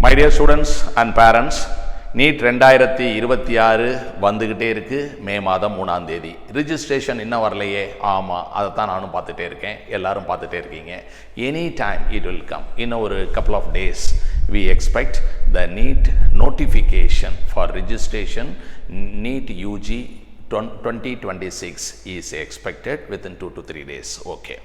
My dear students and parents, NEET 2026 வந்துக்கிட்டே இருக்குது. மே மாதம் 3ஆம் தேதி. ரிஜிஸ்ட்ரேஷன் இன்னும் வரலையே. ஆமாம், அதை தான் நானும் பார்த்துட்டே இருக்கேன், எல்லாரும் பார்த்துட்டே இருக்கீங்க. Any time it will come. இன்னும் ஒரு couple of days we expect the NEET notification for registration. NEET UG 2026 is expected within 2 to 3 days. Okay,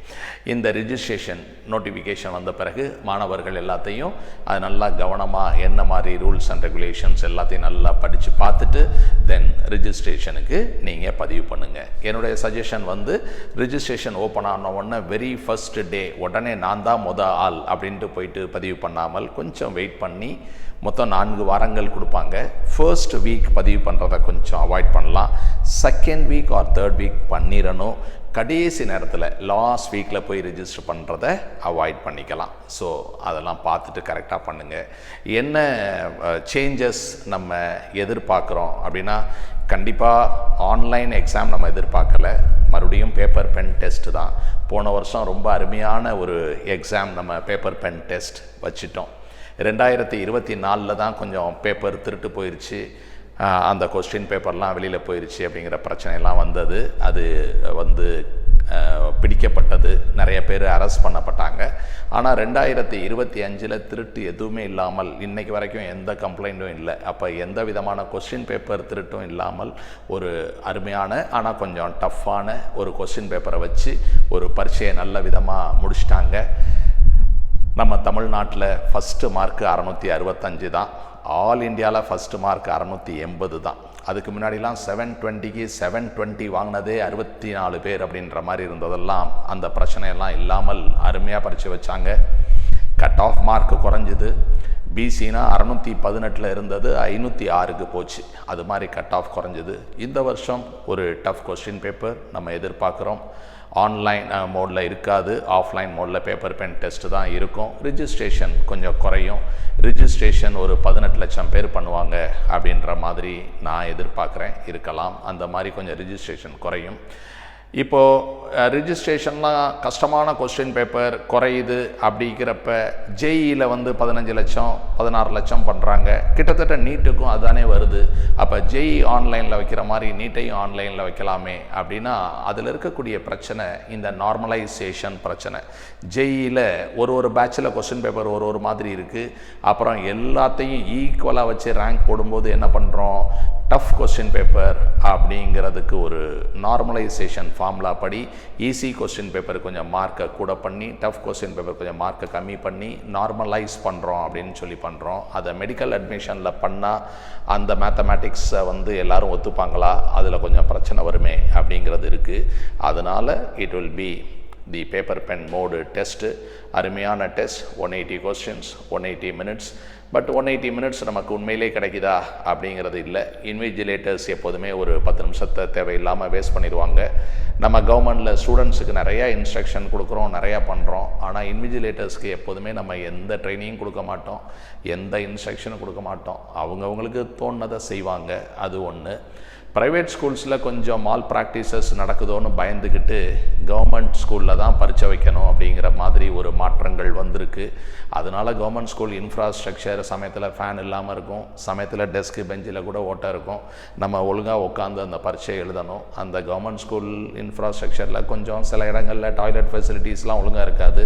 இந்த ரிஜிஸ்ட்ரேஷன் நோட்டிஃபிகேஷன் வந்த பிறகு மாணவர்கள் எல்லாத்தையும் அது நல்லா கவனமாக என்ன மாதிரி ரூல்ஸ் அண்ட் ரெகுலேஷன்ஸ் எல்லாத்தையும் நல்லா படித்து பார்த்துட்டு தென் ரிஜிஸ்ட்ரேஷனுக்கு நீங்கள் பதிவு பண்ணுங்கள். என்னுடைய சஜஷன் ரிஜிஸ்ட்ரேஷன் ஓப்பன் ஆன உடனே வெரி ஃபர்ஸ்ட் டே உடனே நான் தான் ஆள் அப்படின்ட்டு போயிட்டு பதிவு பண்ணாமல் கொஞ்சம் வெயிட் பண்ணி மொத்தம் 4 வாரங்கள் கொடுப்பாங்க. ஃபர்ஸ்ட் வீக் பதிவு பண்ணுறதை கொஞ்சம் அவாய்ட் பண்ணலாம். Second week or third week பண்ணிடணும். கடைசி நேரத்தில் லாஸ்ட் வீக்கில் போய் ரிஜிஸ்டர் பண்ணுறதை அவாய்ட் பண்ணிக்கலாம். ஸோ அதெல்லாம் பார்த்துட்டு கரெக்டாக பண்ணுங்கள். என்ன சேஞ்சஸ் நம்ம எதிர்பார்க்குறோம் அப்படின்னா, கண்டிப்பாக ஆன்லைன் எக்ஸாம் நம்ம எதிர்பார்க்கலை. மறுபடியும் பேப்பர் பென் டெஸ்ட்டு தான். போன வருஷம் ரொம்ப அருமையான ஒரு எக்ஸாம் நம்ம பேப்பர் பென் டெஸ்ட் வச்சிட்டோம். 2024 தான் கொஞ்சம் பேப்பர் திருட்டு போயிடுச்சு, அந்த கொஸ்டின் பேப்பர்லாம் வெளியில் போயிடுச்சு அப்படிங்கிற பிரச்சனைலாம் வந்தது. அது பிடிக்கப்பட்டது, நிறைய பேர் அரெஸ்ட் பண்ணப்பட்டாங்க. ஆனால் 2025 திருட்டு எதுவுமே இல்லாமல் இன்னைக்கு வரைக்கும் எந்த கம்ப்ளைண்ட்டும் இல்லை. அப்போ எந்த விதமான கொஸ்டின் பேப்பர் திருட்டும் இல்லாமல் ஒரு அருமையான ஆனால் கொஞ்சம் டஃப்பான ஒரு கொஸ்டின் பேப்பரை வச்சு ஒரு பரீட்சையை நல்ல விதமாக முடிச்சிட்டாங்க. நம்ம தமிழ்நாட்டில் ஃபஸ்ட்டு மார்க்கு 665 தான். ஆல் இண்டியாவில் ஃபஸ்ட்டு மார்க் 680 தான். அதுக்கு முன்னாடிலாம் 720க்கு 720 வாங்கினதே 64 பேர் அப்படின்ற மாதிரி இருந்ததெல்லாம் அந்த பிரச்சனையெல்லாம் இல்லாமல் அருமையாக பரீட்சை வச்சாங்க. கட் ஆஃப் மார்க் குறைஞ்சிது. பிசினா 618 இருந்தது 506க்கு போச்சு. அது மாதிரி கட் ஆஃப் குறைஞ்சிது. இந்த வருஷம் ஒரு டஃப் கொஸ்டின் பேப்பர் நம்ம எதிர்பார்க்குறோம். ஆன்லைன் மோடில் இருக்காது, ஆஃப்லைன் மோடில் பேப்பர் பென் டெஸ்ட் தான் இருக்கும். ரிஜிஸ்ட்ரேஷன் கொஞ்சம் குறையும். ரிஜிஸ்ட்ரேஷன் ஒரு 18 லட்சம் பேர் பண்ணுவாங்க அப்படின்ற மாதிரி நான் எதிர்பார்க்குறேன். இருக்கலாம், அந்த மாதிரி கொஞ்சம் ரிஜிஸ்ட்ரேஷன் குறையும். இப்போது ரிஜிஸ்ட்ரேஷன்லாம் கஷ்டமான கொஸ்டின் பேப்பர் குறையுது. அப்படிங்கிறப்ப ஜேஇயில் 15 லட்சம் 16 லட்சம் பண்ணுறாங்க. கிட்டத்தட்ட நீட்டுக்கும் அதுதானே வருது. அப்போ ஜேஇ ஆன்லைனில் வைக்கிற மாதிரி நீட்டையும் ஆன்லைனில் வைக்கலாமே அப்படின்னா அதில் இருக்கக்கூடிய பிரச்சனை இந்த நார்மலைசேஷன் பிரச்சனை. ஜேஇயில் ஒரு பேட்சில் கொஸ்டின் பேப்பர் ஒரு மாதிரி இருக்குது. அப்புறம் எல்லாத்தையும் ஈக்குவலாக வச்சு ரேங்க் போடும்போது என்ன பண்ணுறோம், டஃப் கொஸ்டின் பேப்பர் அப்படிங்கிறதுக்கு ஒரு நார்மலைசேஷன் ஃபார்முலா படி ஈஸி கொஸ்டின் பேப்பர் கொஞ்சம் மார்க்கை கூட பண்ணி, டஃப் கொஸ்டின் பேப்பர் கொஞ்சம் மார்க்கை கம்மி பண்ணி நார்மலைஸ் பண்ணுறோம் அப்படின்னு சொல்லி பண்ணுறோம். அதை மெடிக்கல் அட்மிஷனில் பண்ணால் அந்த மேத்தமேட்டிக்ஸை எல்லோரும் ஒத்துப்பாங்களா, அதில் கொஞ்சம் பிரச்சனை வருமே அப்படிங்கிறது இருக்குது. அதனால் it will be the paper pen mode test. அருமையான test, 180 questions, 180 minutes. But 180 minutes நமக்கு உண்மையிலே கிடைக்குதா அப்படிங்கிறது இல்லை. இன்விஜிலேட்டர்ஸ் எப்போதுமே ஒரு 10 நிமிஷத்தை தேவையில்லாமல் வேஸ்ட் பண்ணிடுவாங்க. நம்ம கவர்மெண்டில் ஸ்டூடெண்ட்ஸுக்கு நிறையா இன்ஸ்ட்ரக்ஷன் கொடுக்குறோம், நிறையா பண்ணுறோம். ஆனால் இன்விஜிலேட்டர்ஸ்க்கு எப்போதுமே நம்ம எந்த ட்ரைனிங்கும் கொடுக்க மாட்டோம், எந்த இன்ஸ்ட்ரக்ஷனும் கொடுக்க மாட்டோம். அவங்கவுங்களுக்கு தோணுனதை செய்வாங்க. அது ஒன்று. ப்ரைவேட் ஸ்கூல்ஸில் கொஞ்சம் மால் ப்ராக்டிசஸ் நடக்குதோன்னு பயந்துக்கிட்டு கவர்மெண்ட் ஸ்கூலில் தான் பரீட்சை வைக்கணும் அப்படிங்கிற மாதிரி ஒரு மாற்றங்கள் வந்திருக்கு. அதனால் கவர்மெண்ட் ஸ்கூல் இன்ஃப்ராஸ்ட்ரக்சர் சமயத்தில் ஃபேன் இல்லாமல் இருக்கும், சமயத்தில் டெஸ்க்கு பெஞ்சில் கூட ஓட்ட இருக்கும். நம்ம ஒழுங்காக உட்காந்து அந்த பரீட்சை எழுதணும். அந்த கவர்மெண்ட் ஸ்கூல் இன்ஃப்ராஸ்ட்ரக்சரில் கொஞ்சம் சில இடங்களில் டாய்லெட் ஃபெசிலிட்டிஸ்லாம் ஒழுங்காக இருக்காது.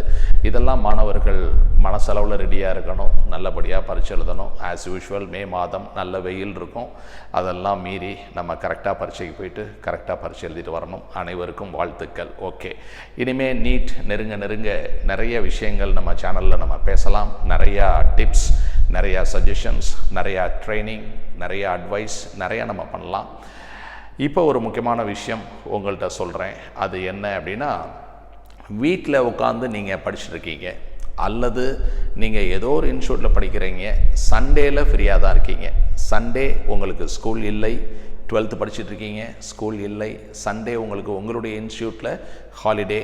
இதெல்லாம் மாணவர்கள் மனசளவில் ரெடியாக இருக்கணும், நல்லபடியாக பரீட்சை எழுதணும். ஆஸ் யூஷுவல் மே மாதம் நல்ல வெயில் இருக்கும். அதெல்லாம் மீறி நம்ம கரெக்டாக பரீட்சைக்கு போயிட்டு கரெக்டாக பரீட்சை எழுதிட்டு வரணும். அனைவருக்கும் வாழ்த்துக்கள். ஓகே, இனிமேல் நீட் நெருங்க நிறைய விஷயங்கள் நம்ம சேனலில் நம்ம பேசலாம். நிறையா டிப்ஸ், நிறையா சஜஷன்ஸ், நிறையா ட்ரைனிங், நிறையா அட்வைஸ், நிறையா நம்ம பண்ணலாம். இப்போ ஒரு முக்கியமான விஷயம் உங்கள்கிட்ட சொல்கிறேன். அது என்ன அப்படின்னா, வீட்டில் உட்காந்து நீங்கள் படிச்சுட்ருக்கீங்க அல்லது நீங்கள் ஏதோ ஒரு இன்ஸ்டியூட்டில் படிக்கிறீங்க, சண்டேயில் ஃப்ரீயாக தான் இருக்கீங்க. சண்டே உங்களுக்கு ஸ்கூல் இல்லை, 12th படிச்சுட்ருக்கீங்க, ஸ்கூல் இல்லை, சண்டே உங்களுக்கு உங்களுடைய இன்ஸ்டியூட்டில் ஹாலிடே,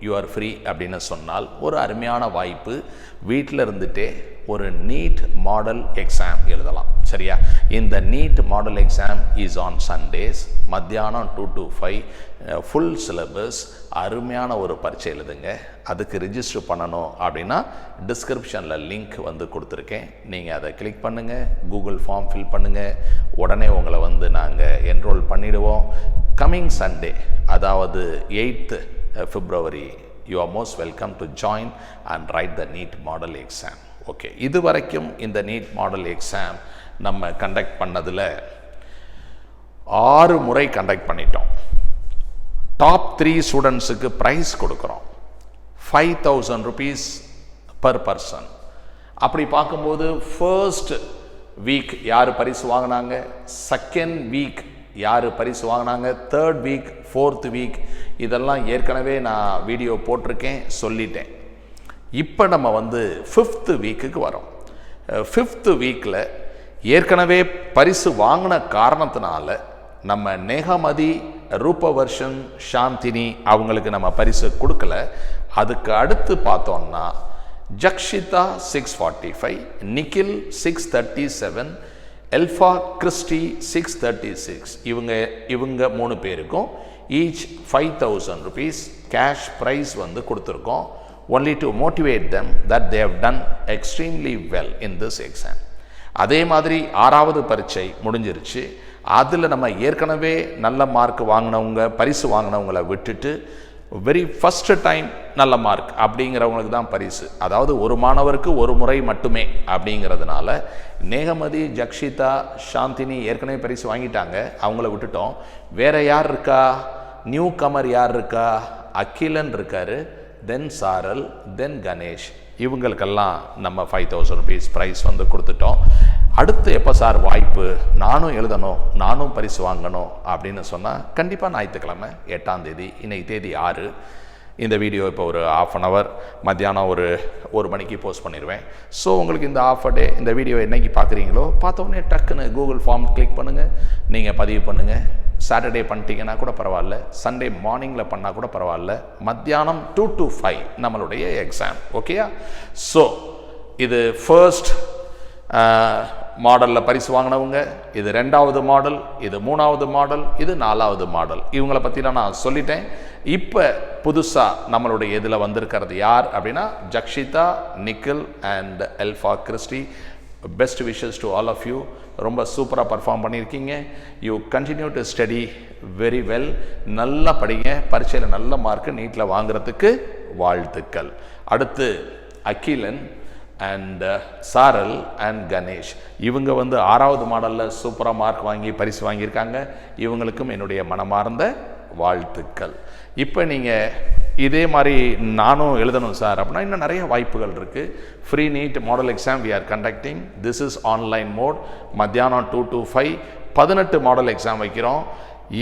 யூ ஆர் ஃப்ரீ அப்படின்னு சொன்னால் ஒரு அருமையான வாய்ப்பு. வீட்டில் இருந்துகிட்டே ஒரு நீட் மாடல் எக்ஸாம் எழுதலாம். சரியா? இந்த NEET model exam is on Sundays, மத்தியானம் 2 to 5, ஃபுல் சிலபஸ், அருமையான ஒரு பரீட்சை எழுதுங்க. அதுக்கு ரிஜிஸ்டர் பண்ணணும் அப்படின்னா டிஸ்கிரிப்ஷனில் லிங்க் வந்து கொடுத்துருக்கேன், நீங்கள் அதை கிளிக் பண்ணுங்கள், கூகுள் ஃபார்ம் ஃபில் பண்ணுங்கள், உடனே உங்களை வந்து நாங்கள் என்ரோல் பண்ணிவிடுவோம். கம்மிங் சண்டே, அதாவது 8th February, you are most welcome to join and write the NEET model exam. Okay, இது வரைக்கும் இந்த நீட் மாடல் எக்ஸாம் நம்ம கண்டக்ட் பண்ணதில் 6 முறை கண்டக்ட் பண்ணிட்டோம். டாப் 3 ஸ்டூடெண்ட்ஸுக்கு ப்ரைஸ் கொடுக்குறோம், 5000 rupees per person. அப்படி பார்க்கும்போது ஃபர்ஸ்ட் வீக் யார் பரிசு வாங்கினாங்க, செகண்ட் வீக் யார் பரிசு வாங்கினாங்க, தேர்ட் வீக், ஃபோர்த் வீக், இதெல்லாம் ஏற்கனவே நான் வீடியோ போட்டிருக்கேன், சொல்லிட்டேன். இப்போ நம்ம வந்து 5th வீக்குக்கு வரோம். 5th வீக்கில் ஏற்கனவே பரிசு வாங்கின காரணத்தினால நம்ம நேகமதி, ரூபவர்ஷன், சாந்தினி அவங்களுக்கு நம்ம பரிசு கொடுக்கல. அதுக்கு அடுத்து பார்த்தோம்னா ஜக்ஷிதா 645, நிக்கில் 637, எல்ஃபா கிறிஸ்டி 636, இவங்க 3 பேருக்கும் ஈச் 5000 rupees கேஷ் ப்ரைஸ் வந்து கொடுத்துருக்கோம். only to motivate them that they have done extremely well in this exam. அதே மாதிரி 6வது பரீட்சை முடிஞ்சிருச்சு. அதில் நம்ம ஏற்கனவே நல்ல மார்க் வாங்கினவங்க, பரிசு வாங்கினவங்களை விட்டுட்டு வெரி ஃபஸ்ட்டு டைம் நல்ல மார்க் அப்படிங்கிறவங்களுக்கு தான் பரிசு. அதாவது ஒரு மாணவருக்கு ஒரு முறை மட்டுமே அப்படிங்கிறதுனால நேகமதி, ஜக்ஷிதா, சாந்தினி ஏற்கனவே பரிசு வாங்கிட்டாங்க, அவங்கள விட்டுட்டோம். வேறு யார் இருக்கா? நியூ கமர் யார் இருக்கா? அகிலன் இருக்கார், தென் சாரல், தென் கணேஷ், இவங்களுக்கெல்லாம் நம்ம 5000 rupees ப்ரைஸ் வந்து கொடுத்துட்டோம். அடுத்து எப்போ சார் வாய்ப்பு, நானும் எழுதணும், நானும் பரிசு வாங்கணும் அப்படின்னு சொன்னால் கண்டிப்பாக ஞாயிற்றுக்கிழமை 8ஆம் தேதி, இன்னைக்கு தேதி 6. இந்த வீடியோ இப்போ ஒரு 1/2 hour மத்தியானம் ஒரு 1 மணிக்கு போஸ்ட் பண்ணிடுவேன். ஸோ உங்களுக்கு இந்த ஆஃப் டே இந்த வீடியோ என்னைக்கு பார்க்குறீங்களோ பார்த்தோன்னே டக்குன்னு கூகுள் ஃபார்ம் கிளிக் பண்ணுங்கள், நீங்கள் பதிவு பண்ணுங்கள். சாட்டர்டே பண்ணிட்டீங்கன்னா கூட பரவாயில்ல, சண்டே மார்னிங்கில் பண்ணால் கூட பரவாயில்ல. மத்தியானம் 2 to 5 நம்மளுடைய எக்ஸாம். ஓகேயா? ஸோ இது ஃபர்ஸ்ட் மாடலில் பரிசு வாங்கினவங்க, இது 2வது மாடல், இது 3வது மாடல், இது 4வது மாடல். இவங்களை பற்றிலாம் நான் சொல்லிட்டேன். இப்போ புதுசாக நம்மளுடைய இதில் வந்திருக்கிறது யார் அப்படின்னா Jakshitha, Nikhil and Elfa Christy. Best wishes to all of you. ரொம்ப சூப்பராக பர்ஃபார்ம் பண்ணியிருக்கீங்க. You continue to study very well. நல்லா படிங்க, பரீட்சையில் நல்ல மார்க்கு நீட்டில் வாங்குறதுக்கு வாழ்த்துக்கள். அடுத்து அகிலன் அண்ட் சாரல் அண்ட் கணேஷ், இவங்க வந்து 6வது மாடலில் சூப்பராக மார்க் வாங்கி பரிசு வாங்கியிருக்காங்க. இவங்களுக்கும் என்னுடைய மனமார்ந்த வாழ்த்துக்கள். இப்போ நீங்கள் இதே மாதிரி நானும் எழுதணும் சார் அப்படின்னா இன்னும் நிறைய வாய்ப்புகள் இருக்குது. Free NEET model exam we are conducting. This is online mode. மத்தியானம் 2 to 5 18 மாடல் எக்ஸாம் வைக்கிறோம்.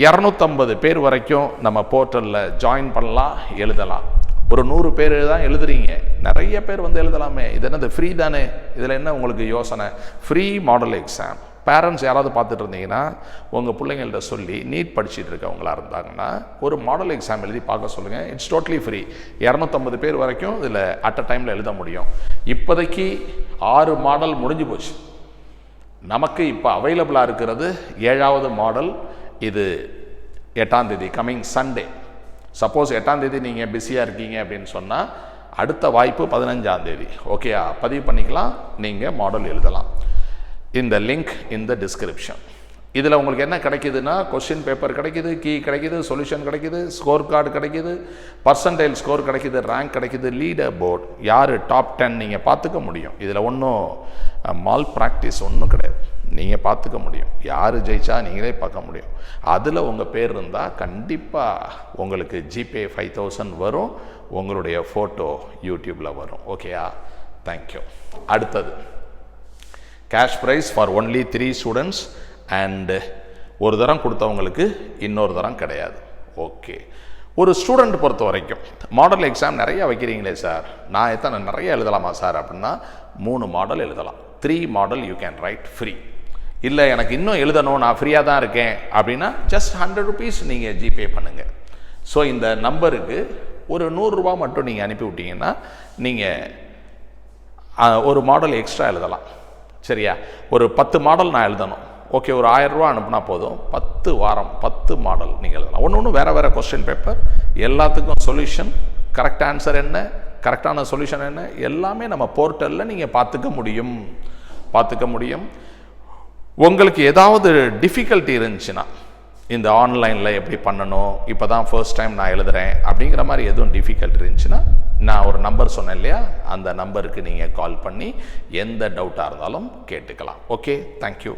250 பேர் வரைக்கும் நம்ம போர்ட்டலில் ஜாயின் பண்ணலாம், எழுதலாம். ஒரு 100 பேர் தான் எழுதுறீங்க, நிறைய பேர் வந்து எழுதலாமே. இது என்னது ஃப்ரீ தானே, இதில் என்ன உங்களுக்கு யோசனை? Free model exam. பேரண்ட்ஸ் யாராவது பார்த்துட்டு இருந்தீங்கன்னா உங்கள் பிள்ளைங்கள்ட்ட சொல்லி நீட் படிச்சுட்டு இருக்கவங்களா இருந்தாங்கன்னா ஒரு மாடல் எக்ஸாம் எழுதி பார்க்க சொல்லுங்கள். It's totally free. 250 பேர் வரைக்கும் இதில் அட் அ டைமில் எழுத முடியும். இப்போதைக்கு 6 மாடல் முடிஞ்சு போச்சு. நமக்கு இப்போ அவைலபிளாக இருக்கிறது 7வது மாடல். இது 8ஆம் தேதி, கம்மிங் சண்டே. சப்போஸ் 8ஆம் தேதி நீங்கள் பிஸியாக இருக்கீங்க அப்படின்னு சொன்னால் அடுத்த வாய்ப்பு 15ஆம் தேதி. ஓகேயா? பதிவு பண்ணிக்கலாம், நீங்கள் மாடல் எழுதலாம். இந்த லிங்க் இந்த டிஸ்கிரிப்ஷன். இதில் உங்களுக்கு என்ன கிடைக்குதுன்னா கொஸ்டின் பேப்பர் கிடைக்குது, கீ கிடைக்குது, சொல்யூஷன் கிடைக்குது, ஸ்கோர் கார்டு கிடைக்குது, பர்சன்டைல் ஸ்கோர் கிடைக்குது, ரேங்க் கிடைக்குது, லீடர் போர்டு, யார் டாப் 10 நீங்கள் பார்த்துக்க முடியும். இதில் ஒன்றும் மால் ப்ராக்டிஸ் ஒன்றும் கிடையாது. நீங்கள் பார்த்துக்க முடியும், யார் ஜெயிச்சா நீங்களே பார்க்க முடியும். அதில் உங்கள் பேர் இருந்தால் கண்டிப்பாக உங்களுக்கு ஜிபே 5000 வரும், உங்களுடைய ஃபோட்டோ யூடியூப்பில் வரும். ஓகேயா? தேங்க்யூ. அடுத்தது cash prize for only 3 students and ஒரு தரம் கொடுத்தவங்களுக்கு இன்னொரு தரம் கிடையாது. ஓகே, ஒரு ஸ்டூடெண்ட் பொறுத்த வரைக்கும் மாடல் எக்ஸாம் நிறையா வைக்கிறீங்களே சார், நான் எத்தனை நிறைய எழுதலாமா சார் அப்படின்னா 3 மாடல் எழுதலாம். 3 model you can write free. இல்லை எனக்கு இன்னும் எழுதணும், நான் ஃப்ரீயாக தான் இருக்கேன் அப்படின்னா ஜஸ்ட் 100 rupees நீங்கள் ஜிபே பண்ணுங்கள். ஸோ இந்த நம்பருக்கு ஒரு 100 ரூபா மட்டும் நீங்கள் அனுப்பி விட்டீங்கன்னா நீங்கள் ஒரு மாடல் எக்ஸ்ட்ரா எழுதலாம். சரியா? ஒரு 10 மாடல் நான் எழுதணும். ஓகே, ஒரு 1000 ரூபா அனுப்புனா போதும், 10 வாரம் 10 மாடல் நீங்கள் எழுதலாம். ஒன்று வேறு வேறு கொஸ்டின் பேப்பர், எல்லாத்துக்கும் சொல்யூஷன், கரெக்ட் ஆன்சர் என்ன, கரெக்டான சொல்யூஷன் என்ன, எல்லாமே நம்ம போர்ட்டலில் நீங்கள் பார்த்துக்க முடியும். உங்களுக்கு ஏதாவது டிஃபிகல்ட்டி இருந்துச்சுன்னா, இந்த ஆன்லைனில் எப்படி பண்ணணும், இப்போ தான் ஃபர்ஸ்ட் டைம் நான் எழுதுகிறேன் அப்படிங்கிற மாதிரி எதுவும் டிஃபிகல்ட்டி இருந்துச்சுன்னா, நான் ஒரு நம்பர் சொன்னேன் இல்லையா, அந்த நம்பருக்கு நீங்கள் கால் பண்ணி எந்த டவுட்டாக இருந்தாலும் கேட்டுக்கலாம். Okay, thank you.